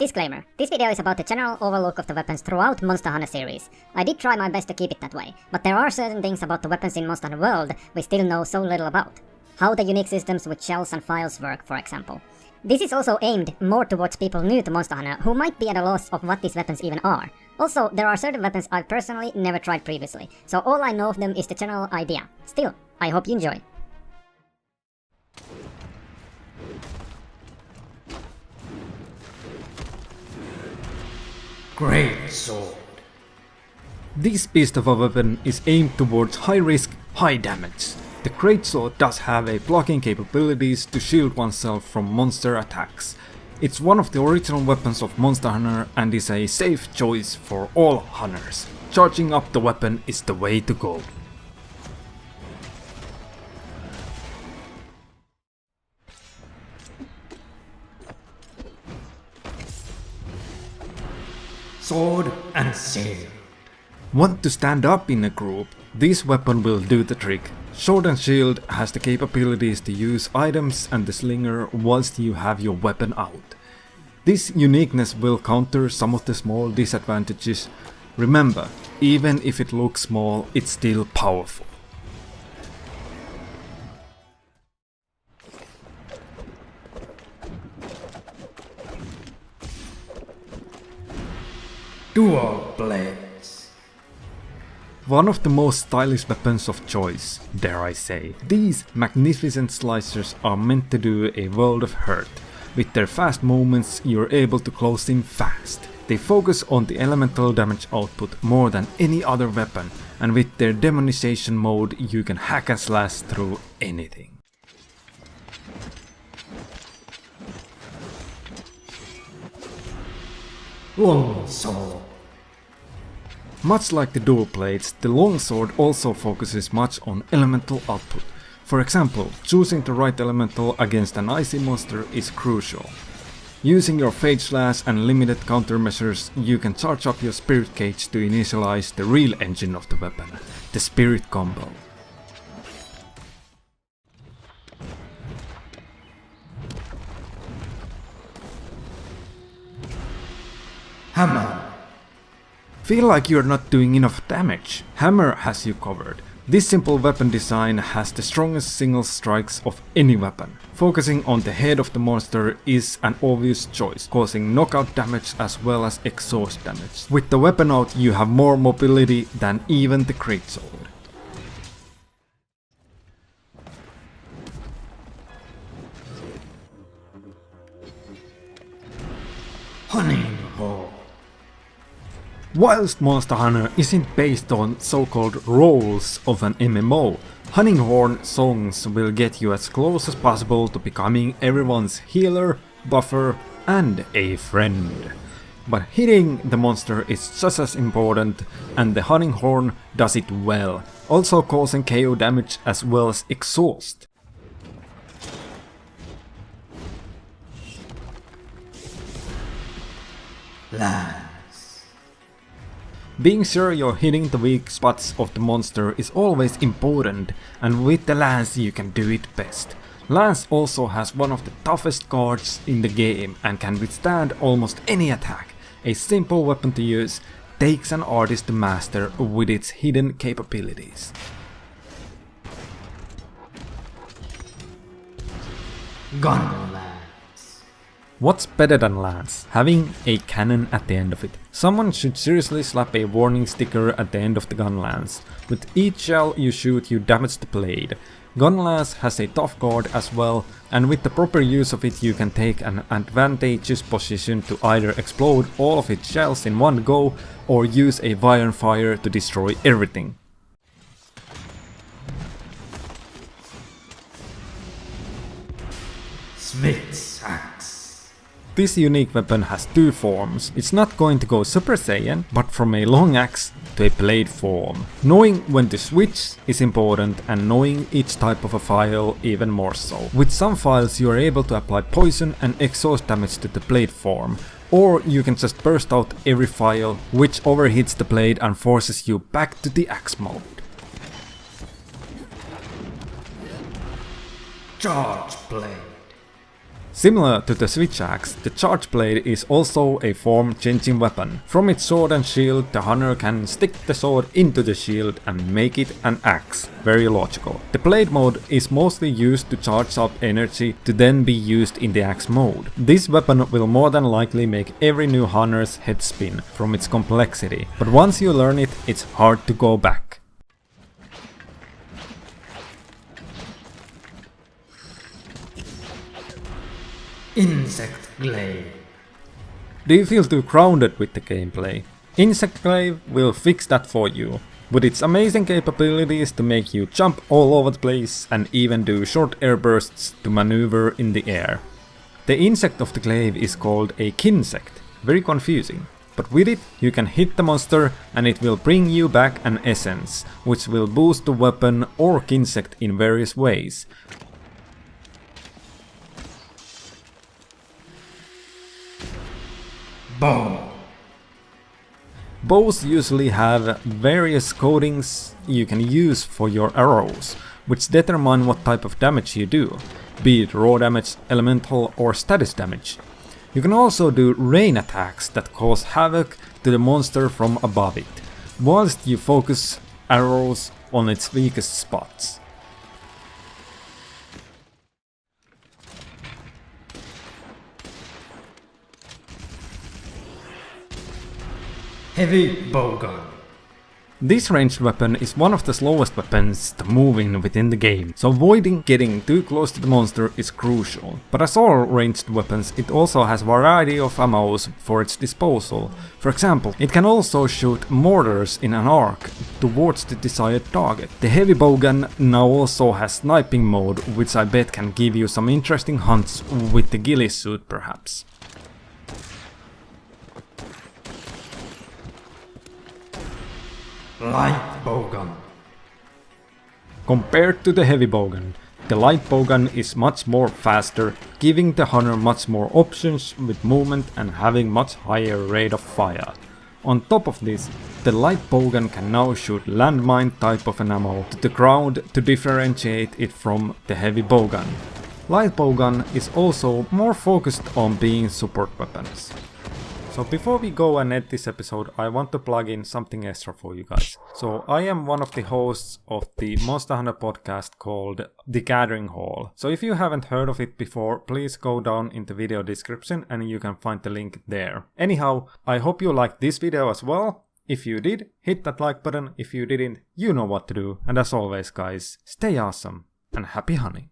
Disclaimer, this video is about the general overlook of the weapons throughout Monster Hunter series. I did try my best to keep it that way, but there are certain things about the weapons in Monster Hunter World we still know so little about. How the unique systems with shells and files work, for example. This is also aimed more towards people new to Monster Hunter who might be at a loss of what these weapons even are. Also, there are certain weapons I've personally never tried previously, so all I know of them is the general idea. Still, I hope you enjoy. GREATSWORD. This beast of a weapon is aimed towards high risk, high damage. The GREATSWORD does have a blocking capabilities to shield oneself from monster attacks. It's one of the original weapons of Monster Hunter and is a safe choice for all hunters. Charging up the weapon is the way to go. Sword and shield. Want to stand up in a group? This weapon will do the trick. Sword and shield has the capabilities to use items and the slinger whilst you have your weapon out. This uniqueness will counter some of the small disadvantages. Remember, even if it looks small, it's still powerful. Dual blades. One of the most stylish weapons of choice, dare I say. These magnificent slicers are meant to do a world of hurt. With their fast movements, you're able to close in fast. They focus on the elemental damage output more than any other weapon, and with their demonization mode, you can hack and slash through anything. Longsword. Much like the dual blades, the longsword also focuses much on elemental output. For example, choosing the right elemental against an icy monster is crucial. Using your Fade Slash and limited countermeasures, you can charge up your Spirit Cage to initialize the real engine of the weapon, the Spirit Combo. Hammer. Feel like you're not doing enough damage? Hammer has you covered. This simple weapon design has the strongest single strikes of any weapon. Focusing on the head of the monster is an obvious choice, causing knockout damage as well as exhaust damage. With the weapon out, you have more mobility than even the GREATSWORD. Hunting Horn. Whilst Monster Hunter isn't based on so-called roles of an MMO, Hunting Horn songs will get you as close as possible to becoming everyone's healer, buffer, and a friend. But hitting the monster is just as important, and the Hunting Horn does it well, also causing KO damage as well as exhaust. Being sure you're hitting the weak spots of the monster is always important, and with the lance you can do it best. Lance also has one of the toughest guards in the game and can withstand almost any attack. A simple weapon to use, takes an artist to master with its hidden capabilities. Gun. What's better than lance? Having a cannon at the end of it. Someone should seriously slap a warning sticker at the end of the gun lance. With each shell you shoot, you damage the blade. Gun lance has a tough guard as well, and with the proper use of it you can take an advantageous position to either explode all of its shells in one go or use a iron fire to destroy everything. Smith's axe. This unique weapon has two forms. It's not going to go Super Saiyan, but from a long axe to a blade form. Knowing when to switch is important, and knowing each type of a file even more so. With some files you are able to apply poison and exhaust damage to the blade form, or you can just burst out every file, which overheats the blade and forces you back to the axe mode. Charge blade. Similar to the switch axe, the charge blade is also a form-changing weapon. From its sword and shield, the hunter can stick the sword into the shield and make it an axe. Very logical. The blade mode is mostly used to charge up energy to then be used in the axe mode. This weapon will more than likely make every new hunter's head spin from its complexity, but once you learn it, it's hard to go back. Insect Glaive. Do you feel too crowded with the gameplay? Insect Glaive will fix that for you, with its amazing capabilities to make you jump all over the place and even do short air bursts to maneuver in the air. The insect of the glaive is called a kinsect, very confusing, but with it you can hit the monster and it will bring you back an essence, which will boost the weapon or kinsect in various ways. Bow. Bows usually have various coatings you can use for your arrows, which determine what type of damage you do, be it raw damage, elemental or status damage. You can also do rain attacks that cause havoc to the monster from above it, whilst you focus arrows on its weakest spots. Heavy Bowgun. This ranged weapon is one of the slowest weapons to move in within the game, so avoiding getting too close to the monster is crucial. But as all ranged weapons, it also has variety of ammos for its disposal. For example, it can also shoot mortars in an arc towards the desired target. The heavy bowgun now also has sniping mode, which I bet can give you some interesting hunts with the ghillie suit perhaps. Light Bowgun. Compared to the heavy bowgun, the light bowgun is much more faster, giving the hunter much more options with movement and having much higher rate of fire. On top of this, the light bowgun can now shoot landmine type of an ammo to the ground to differentiate it from the heavy bowgun. Light bowgun is also more focused on being support weapons. So before we go and end this episode, I want to plug in something extra for you guys. So I am one of the hosts of the Monster Hunter podcast called The Gathering Hall. So if you haven't heard of it before, please go down in the video description and you can find the link there. Anyhow, I hope you liked this video as well. If you did, hit that like button. If you didn't, you know what to do. And as always guys, stay awesome and happy hunting.